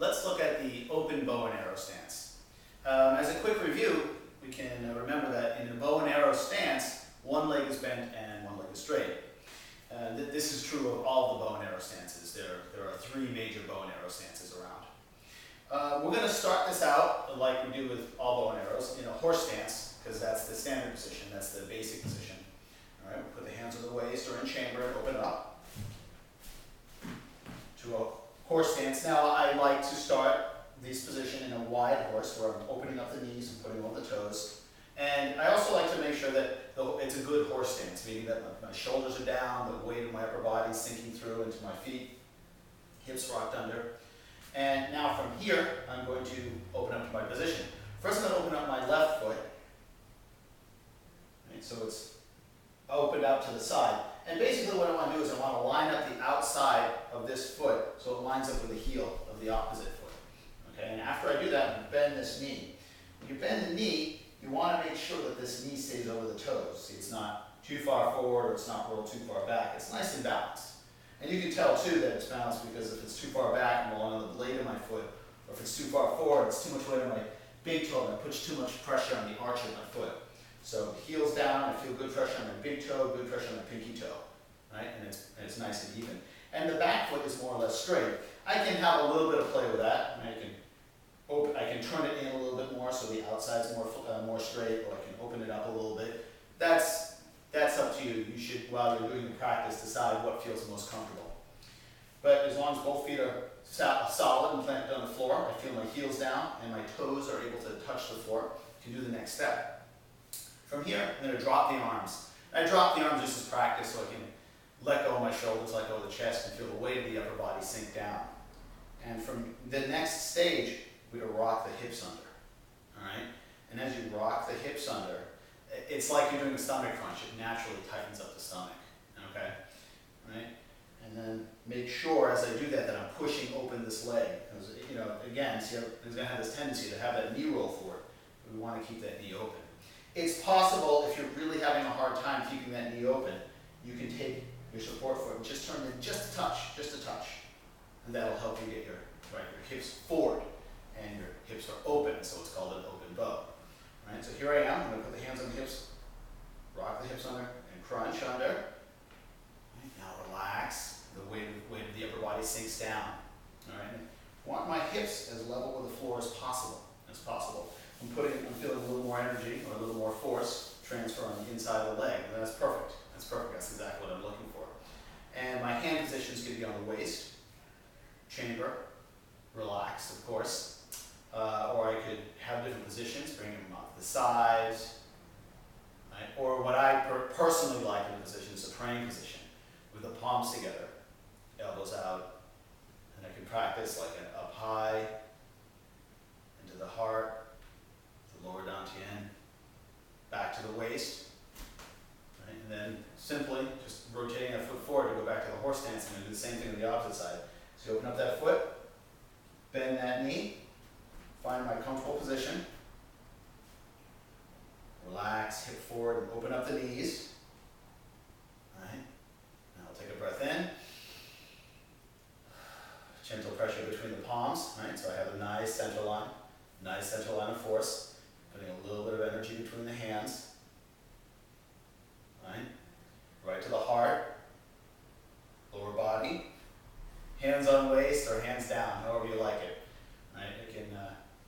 let's look at the open bow and arrow stance. As a quick review, we can remember that in a bow and arrow stance, one leg is bent and one leg is straight. This is true of all the bow and arrow stances. There are three major bow and arrow stances around. We're going to start this out like we do with all bow and arrows in a horse stance, because that's the standard position, that's the basic position. All right, we'll put the hands on the waist or in chamber and open up to a horse stance. Now I like to start this position in a wide horse where I'm opening up the knees and putting on the toes. And I also like to make sure that it's a good horse stance, meaning that my shoulders are down, the weight of my upper body is sinking through into my feet, hips rocked under. And now from here, I'm going to open up to my position. First I'm going to open up my left foot. Right, so it's opened out to the side. And basically what I want to do is I want to line up the outside of this foot so it lines up with the heel of the opposite foot. Okay, and after I do that, I bend this knee. When you bend the knee, you want to make sure that this knee stays over the toes. See, it's not too far forward or it's not rolled too far back. It's nice and balanced. And you can tell too that it's balanced because if it's too far back, I'm along the blade of my foot, or if it's too far forward, it's too much weight on my big toe and I push too much pressure on the arch of my foot. So heels down, I feel good pressure on my big toe, good pressure on my pinky toe, right? And it's nice and even. And the back foot is more or less straight. I can have a little bit of play with that. And I can turn it in a little bit more so the outside's more straight, or I can open it up a little bit. That's up to you. You should, while you're doing the practice, decide what feels most comfortable. But as long as both feet are solid and planted on the floor, I feel my heels down and my toes are able to touch the floor, I can do the next step. From here, I'm going to drop the arms. I drop the arms just as practice so I can let go of my shoulders, let go of the chest, and feel the weight of the upper body sink down. And from the next stage, we're going to rock the hips under. All right? And as you rock the hips under, it's like you're doing a stomach crunch. It naturally tightens up the stomach. Okay? Right? And then make sure as I do that I'm pushing open this leg. Because, again, see, it's going to have this tendency to have that knee roll forward. We want to keep that knee open. It's possible, if you're really having a hard time keeping that knee open, you can take your support foot and just turn it just a touch. And that'll help you get your hips forward. And your hips are open, so it's called an open bow. Right? So here I am. I'm going to put the hands on the hips, rock the hips under, and crunch under. Right? Now relax. The weight of the upper body sinks down. All right? I want my hips as level with the floor as possible. I'm feeling a little more energy or a little more force transfer on the inside of the leg. And that's perfect. That's exactly what I'm looking for. And my hand positions could be on the waist, chamber, relaxed, of course. Or I could have different positions, bring them off the sides. Right? Or what I personally like in a position is a praying position with the palms together, elbows out. And I can practice like an up high, into the heart, the lower dantian, back to the waist. Right? And then simply just rotating that foot forward to go back to the horse stance and do the same thing on the opposite side. So you open up that foot, bend that knee, find my comfortable position, relax, hip forward, and open up the knees. All right. Now I'll take a breath in. Gentle pressure between the palms. Right. So I have a nice center line of force. Putting a little bit of energy between the hands. Right to the heart, lower body, hands on waist or hands down, however you like it. Right?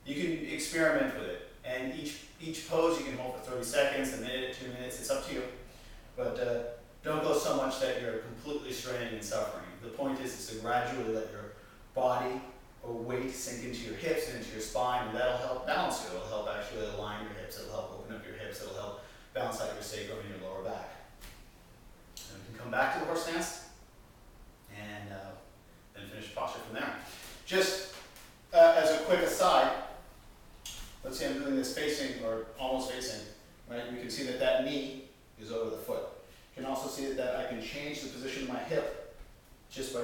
You can experiment with it, and each pose you can hold for 30 seconds, a minute, 2 minutes. It's up to you. But don't go so much that you're completely straining and suffering. The point is to gradually let your body or weight sink into your hips and into your spine, and that'll help balance you. It'll help actually align your hips. It'll help open up your hips. It'll help balance out your sacrum and your lower back. And we can come back to the horse stance and then finish posture from there. Just as a quick aside, let's say I'm doing this facing or almost facing, right? You can see that knee is over the foot. You can also see that I can change the position of my hip just by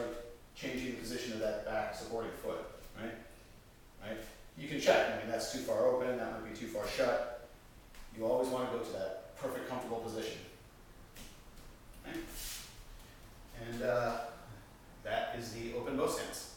changing the position of that back supporting foot, right? You can check. That's too far open. That might be too far shut. You always want to go to that perfect, comfortable position. Right? And that is the open bow stance.